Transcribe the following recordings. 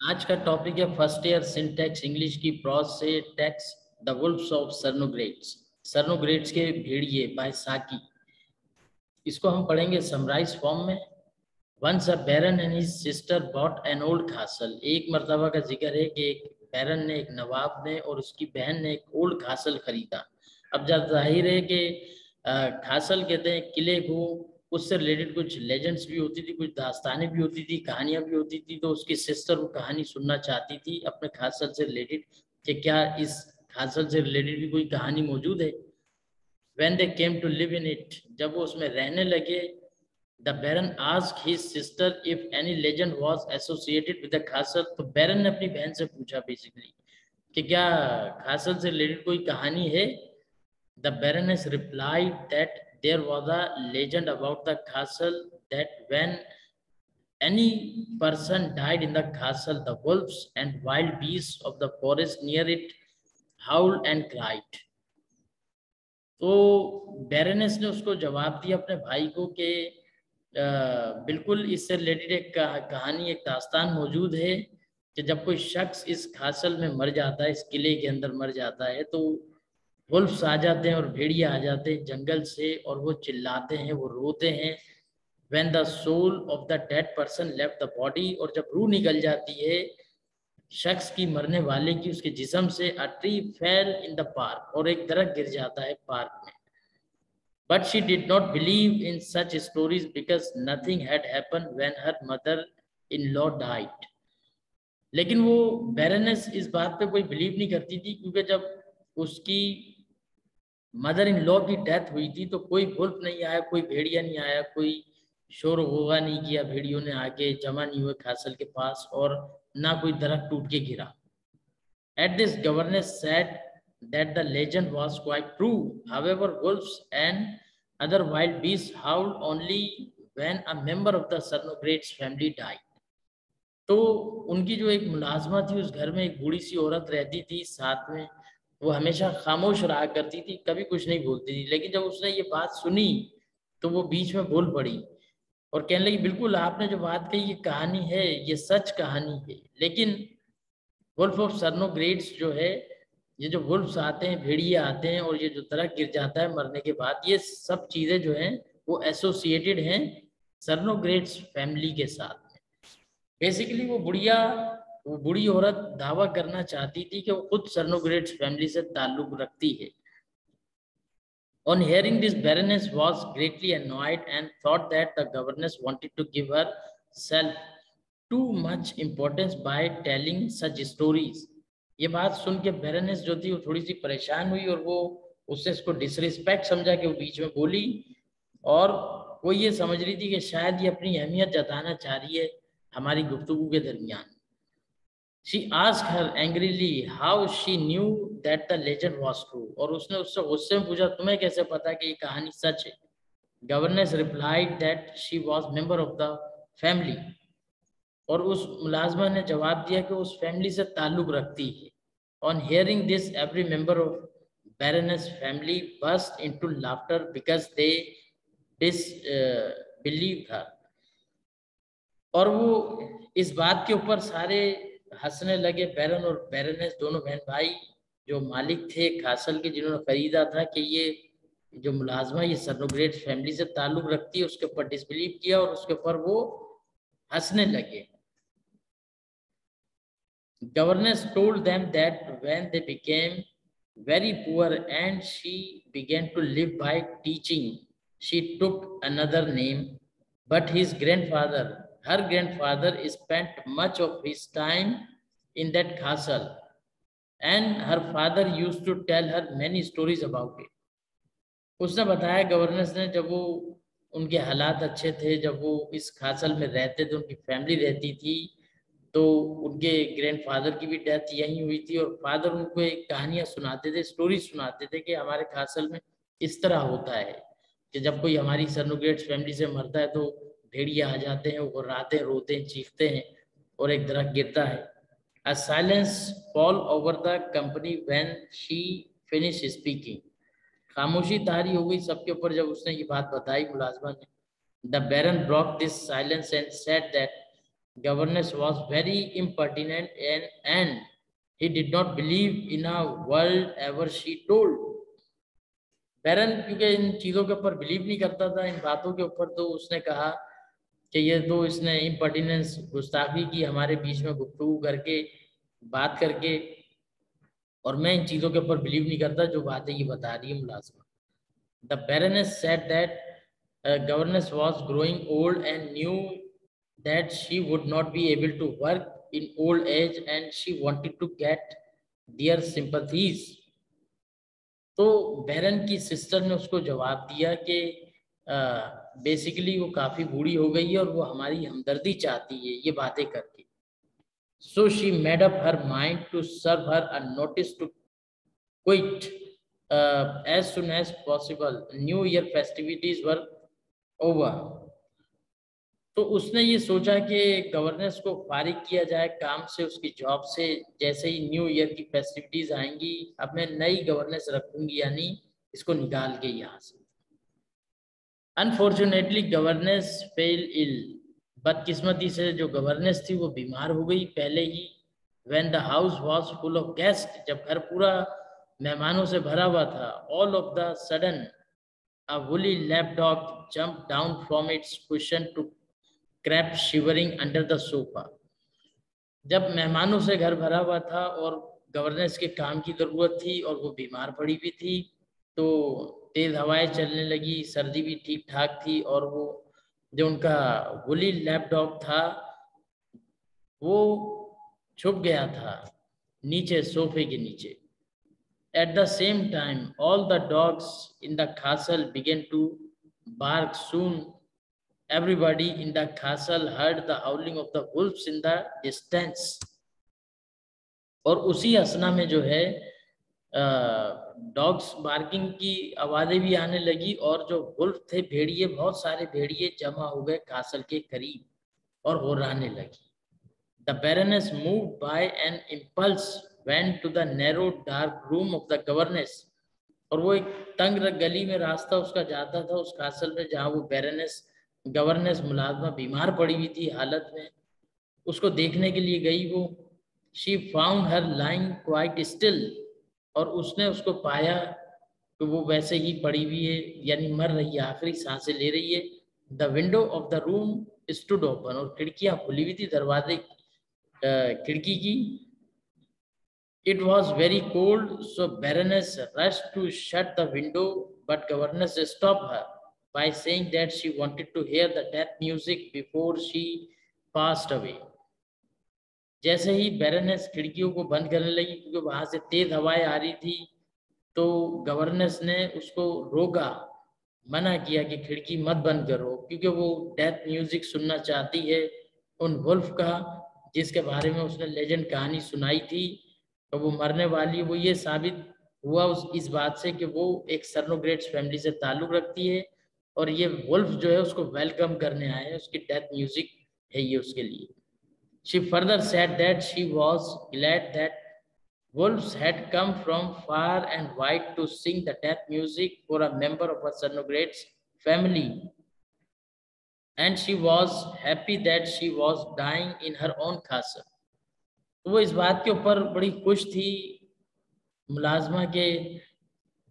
आज का टॉपिक है फर्स्ट ईयर सिंटैक्स इंग्लिश की प्रोज से text the wolves of Cernogratz. Cernogratz के भेड़िए बाय साकी। इसको हम पढ़ेंगे समराइज फॉर्म में। Once a baron and his sister bought an old castle. एक मर्तबा का जिक्र है कि एक बैरन ने, एक नवाब ने और उसकी बहन ने एक ओल्ड कासल खरीदा। अब जब जाहिर है कि कासल कहते हैं किले को, उससे रिलेटेड कुछ लेजेंड्स भी होती थी, कुछ दास्तानें भी होती थी, कहानियां भी होती थी। तो उसकी सिस्टर वो कहानी सुनना चाहती थी अपने कासल से रिलेटेड कि क्या इस कासल से रिलेटेड भी कोई कहानी मौजूद है। When they came to live in it, जब वो उसमें रहने लगे, the Baron asked his sister if any legend was associated with the castle। तो बैरन ने अपनी बहन से पूछा बेसिकली कि क्या कासल से रिलेटेड कोई कहानी है। The Baroness replied that there was a legend about the castle that when any person died in the castle, the wolves and wild beasts of the forest near it howled and cried। तो barrenness ने उसको जवाब दिया अपने भाई को कि बिल्कुल इससे रिलेटेड एक कहानी, एक दास्तान मौजूद है कि जब कोई शख्स इस कासल में मर जाता है, इस किले के अंदर मर जाता है, तो वुल्फ्स आ जाते हैं और भेड़िए आ जाते हैं जंगल से और वो चिल्लाते हैं, वो रोते हैं। when the soul of the dead person left the body, और जब रूह निकल जाती है शख्स की, मरने वाले की, उसके जिस्म से, a tree fell in the park, और एक दरख्त गिर जाता है पार्क में। But she did not believe in such stories because nothing had happened when her mother-in-law died। लेकिन वो बैरनेस इस बात पे कोई बिलीव नहीं करती थी क्योंकि जब उसकी मदर इन लॉ की डेथ हुई थी तो कोई वुल्फ नहीं आया, कोई भेड़िया नहीं आया, कोई शोर होगा नहीं किया, भेड़ियों ने आके जमा नहीं हुए कासल के पास, और ना कोई दरख्त टूट के गिरा। At this, governess said that the legend was quite true. However, wolves and other wild beasts howled only when a member of the Sarnogrates family died। तो उनकी जो एक मुलाजमा थी, उस घर में एक बूढ़ी सी औरत रहती थी साथ में, वो हमेशा खामोश रहा करती थी, कभी कुछ नहीं बोलती थी। लेकिन जब उसने ये बात सुनी तो वो बीच में बोल पड़ी और कहने लगी, बिल्कुल आपने जो बात कही ये कहानी है, ये सच कहानी है। लेकिन वुल्फ ऑफ सर्नोग्रेट्स जो है, ये जो वुल्फ्स आते हैं, भेड़िए आते हैं, और ये जो दरख्त गिर जाता है मरने के बाद, ये सब चीजें जो हैं वो एसोसिएटेड हैं सर्नोग्रेट्स फैमिली के साथ। बेसिकली वो बूढ़ी औरत दावा करना चाहती थी कि वो खुद सर्नोग्रेट्स फैमिली से ताल्लुक रखती है। On hearing this, Baroness was greatly annoyed and thought that the governess wanted to give herself too much importance by telling such stories। ये बात सुन के बैरनेस जो थी वो थोड़ी सी परेशान हुई और वो उससे इसको डिसरिस्पेक्ट समझा कि वो बीच में बोली, और वो ये समझ रही थी कि शायद ये अपनी अहमियत जताना चाह रही है हमारी गुफ्तगू के दरमियान। She asked her angrily how she knew that the legend was true। और उसने उससे गुस्से में पूछा, तुम्हें कैसे पता कि ये कहानी सच है। Governess replied that she was member of the family। और उस मुलाजमा ने जवाब दिया कि उस फैमिली से ताल्लुक रखती है। On hearing this, every member of Baroness family burst into laughter because they disbelieved her। और वो इस बात के ऊपर सारे हंसने लगे, बैरन और बैरनेस दोनों बहन भाई जो मालिक थे कासल के, जिन्होंने खरीदा था, कि ये जो मुलाजमा ये सर्नोग्रेट्स फैमिली से ताल्लुक रखती है, उसके ऊपर डिसबिलीव किया और उसके ऊपर वो हंसने लगे। Governess told them that when they became very poor and she began to live by teaching, she took another name. But her grandfather, spent much of his time in that castle, and her father used to tell her many stories about it। उसने बताया governance ने, जब वो उनके हालात अच्छे थे, जब वो इस कासल में रहते थे, उनकी फैमिली रहती थी, तो उनके ग्रैंडफादर की भी डेथ यहीं हुई थी और फादर उनको एक कहानियां सुनाते थे, स्टोरी सुनाते थे कि हमारे कासल में इस तरह होता है कि जब कोई हमारी सर्नोग्रेट्स फैमिली से मरता है तो भेड़िया आ जाते हैं, वो राते रोते हैं, चीखते हैं और एक दरख्त गिरता है। A silence fall over the company when she finished speaking। खामोशी तारी हो गई सबके ऊपर जब उसने ये बात बताई मुलाजमा ने। The Baron broke this silence and said that governess was very impertinent and he did not believe in a word ever she told. बैरन क्योंकि इन चीज़ों के ऊपर बिलीव नहीं करता था, इन बातों के ऊपर, तो उसने कहा कि ये तो इसने इम्पर्टिनेंस गुस्ताखी की हमारे बीच में गुफ्तगू करके, बात करके, और मैं इन चीज़ों के ऊपर बिलीव नहीं करता जो बातें ये बता रही है मुलाजमा. The Baroness said that governess was growing old and knew that she would not be able to work in old age and she wanted to get their sympathies. तो बैरन की सिस्टर ने उसको जवाब दिया कि बेसिकली वो काफ़ी बूढ़ी हो गई है और वो हमारी हमदर्दी चाहती है ये बातें करके. So she made up her mind to serve her a notice to quit as soon as possible. New Year festivities were over. तो उसने ये सोचा कि गवर्नेंस को फारिग किया जाए काम से, उसकी जॉब से, जैसे ही न्यू ईयर की फेस्टिविटीज आएंगी. अब मैं नई गवर्नेंस रखूंगी, यानी इसको निकाल के यहाँ से. Unfortunately governance fail ill. बदकिस्मती से जो गवर्नेंस थी वो बीमार हो गई पहले ही. When the house was full of guests, जब घर पूरा मेहमानों से भरा हुआ था, all of the sudden a woolly lapdog jumped down from its cushion to crept shivering under the sofa. जब मेहमानों से घर भरा हुआ था और गवर्नेंस के काम की ज़रूरत थी और वो बीमार पड़ी हुई थी, तो तेज़ हवाएं चलने लगी, सर्दी भी ठीक ठाक थी, और वो जो उनका वुली लैपडॉग था वो छुप गया था नीचे, सोफे के नीचे. At the same time, all the dogs in the castle began to bark. Soon, everybody in the castle heard the howling of the wolves in the distance. और उसी असना में जो है डॉग्स बार्किंग की आवाज़ें भी आने लगी, और जो वुल्फ थे, भेड़िए, बहुत सारे भेड़िए जमा हो गए कासल के करीब और हुर्राने लगी. The Baroness, moved by an impulse, went to the narrow dark room of the governess. और वो एक तंग गली में रास्ता उसका जाता था उस कासल में जहाँ वो गवर्नेंस मुलाजमा बीमार पड़ी हुई थी हालत में. उसको देखने के लिए गई वो. She found her lying quite still. और उसने उसको पाया कि वो वैसे ही पड़ी हुई है, यानी मर रही है, आखिरी सांसें ले रही है. The window of the room stood open. और खिड़कियां खुली हुई थी, दरवाजे खिड़की की. It was very cold, so Baroness rushed to shut the window, but governess stopped her by saying that she wanted to hear the death music before she passed away. जैसे ही barrenness खिड़कियों को बंद करने लगी, क्योंकि वहां से तेज हवाएं आ रही थी, तो गवर्नेंस ने उसको रोका, मना किया कि खिड़की मत बंद करो, क्योंकि वो डेथ म्यूजिक सुनना चाहती है उन वुल्फ का, जिसके बारे में उसने लेजेंड कहानी सुनाई थी. तो वो मरने वाली, वो ये साबित हुआ इस बात से कि वो एक सर्नोग्रेट्स फैमिली से ताल्लुक रखती है, और ये वुल्फ जो है उसको वेलकम करने आए हैं, उसकी डेथ म्यूजिक है ये उसके लिए. She further said that she was glad that wolves had come from far and wide to sing the death music for a member of her Cernogratz family. And she was happy that she was dying in her own castle. तो वो इस बात के ऊपर बड़ी खुश थी मुलाजमा के,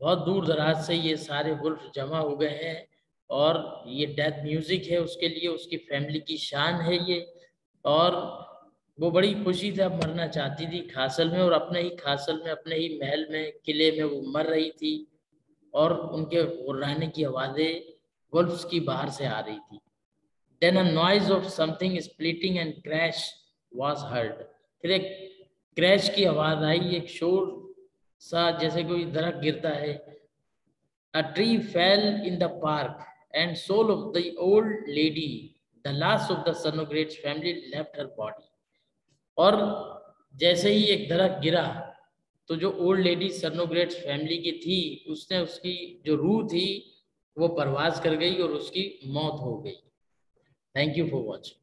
बहुत दूर दराज से ये सारे वुल्फ जमा हो गए हैं, और ये डेथ म्यूजिक है उसके लिए, उसकी फैमिली की शान है ये. और वो बड़ी खुशी से अब मरना चाहती थी खासल में, और अपने ही खासल में, अपने ही महल में, किले में वो मर रही थी, और उनके हुर्राने की आवाज़ें वुल्फ्स की बाहर से आ रही थी. Then a noise of something splitting and crash was heard. फिर एक क्रैश की आवाज़ आई, एक शोर सा, जैसे कोई दरख्त गिरता है. A tree fell in the park and soul of the old lady, the last of the Cernogratz family, left her body. और जैसे ही एक दरख्त गिरा, तो जो ओल्ड लेडी सर्नोग्रेट्स फैमिली की थी, उसने, उसकी जो रूह थी वो परवाज कर गई और उसकी मौत हो गई. Thank you for watching.